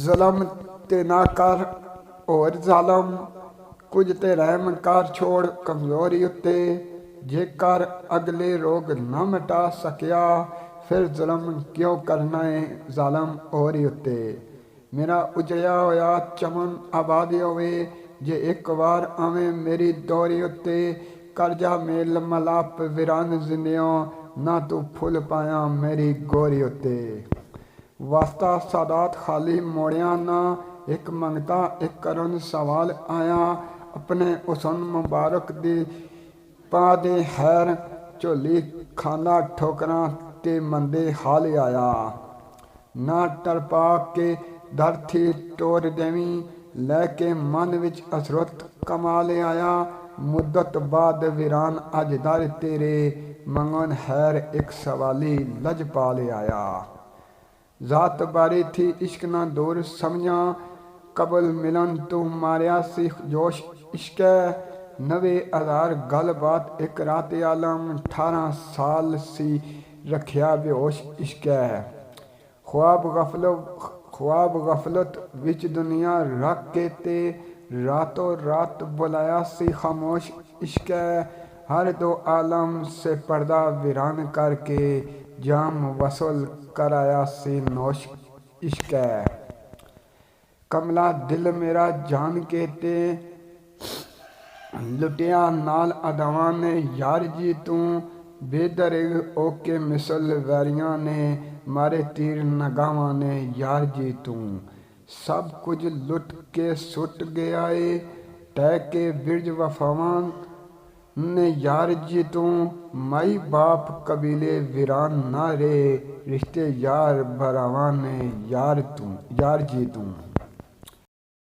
ਜ਼ੁਲਮ ਤੇ ਨਾ ਕਰ ਹੋਰ ਜ਼ਾਲਮ, ਕੁਝ ਤੇ ਰਹਿਮ ਕਰ ਛੋੜ ਕਮਜ਼ੋਰੀ ਉੱਤੇ। ਜੇਕਰ ਅਗਲੇ ਰੋਗ ਨਾ ਮਿਟਾ ਸਕਿਆ, ਫਿਰ ਜ਼ੁਲਮ ਕਿਉਂ ਕਰਨਾ ਏ ਜ਼ਾਲਮ ਹੋਰੀ ਉੱਤੇ। ਮੇਰਾ ਉਜੜਿਆ ਹੋਇਆ ਚਮਨ ਆਬਾਦ ਹੋਵੇ, ਜੇ ਇੱਕ ਵਾਰ ਆਵੇਂ ਮੇਰੀ ਦੋਰੀ ਉੱਤੇ। ਕਰ ਜਾ ਮੇਲ ਮਲਾਪ ਵੀਰਾਨ ਜ਼ਿੰਦਿਓ, ਨਾ ਤੂੰ ਫੁੱਲ ਪਾਇਆ ਮੇਰੀ ਗੋਰੀ ਉੱਤੇ। ਵਾਸਤਾ ਸਾਦਾਤ ਖਾਲੀ ਮੋੜਿਆ ਨਾ, ਇੱਕ ਮੰਗਤਾ ਇੱਕ ਕਰਨ ਸਵਾਲ ਆਇਆ। ਆਪਣੇ ਹੁਸਨ ਮੁਬਾਰਕ ਦੀ ਪਾ ਦੇ ਹੈਰ, ਝੋਲੀ ਖਾਂਦਾ ਠੋਕਰਾਂ ਤੇ ਮੰਦੇ ਹਾਲ ਆਇਆ। ਨਾ ਟਰਪਾ ਕੇ ਦਰਥੀ ਟੋਰ ਦੇਵੀਂ, ਲੈ ਕੇ ਮਨ ਵਿੱਚ ਅਸਰਤ ਕਮਾਲ ਆਇਆ। ਮੁੱਦਤ ਬਾਅਦ ਵੀਰਾਨ ਅੱਜ ਦਰ ਤੇਰੇ, ਮੰਗਣ ਹੈਰ ਇੱਕ ਸਵਾਲੀ ਲਜਪਾਲ ਆਇਆ। ਜ਼ਾਤ ਬਾਰੀ ਥੀ ਇਸ਼ਕ ਨਾ ਦੂਰ ਸਮਝਾਂ, ਕਬਲ ਮਿਲਨ ਤੂੰ ਮਾਰਿਆ ਸੀ ਜੋਸ਼ ਇਸ਼ਕੈ। 90,000 ਗੱਲਬਾਤ ਇੱਕ ਰਾਤ ਆਲਮ, 18 ਸਾਲ ਸੀ ਰੱਖਿਆ ਬੇਹੋਸ਼ ਇਸ਼ਕੈ। ख्वाब गफलत विच दुनिया रख के ते, रातों रात बुलाया सी खामोश इश्क। हर दो आलम से पर्दा वीरान करके, जाम वसूल कराया सी नोश इश्क। कमला दिल मेरा जान के ते, लुटिया नाल अदावां ने यार जी तू। बेदरिग ओके मिसल वैरियां ने, मारे तीर नगावां ने यार जी तू। सब कुछ लुट के सुट गया ए, टह के बिरज वफावां ने यार जी तू। माई बाप कबीले वीरान ना रे, रिश्ते यार भरावां ने यार जी तू।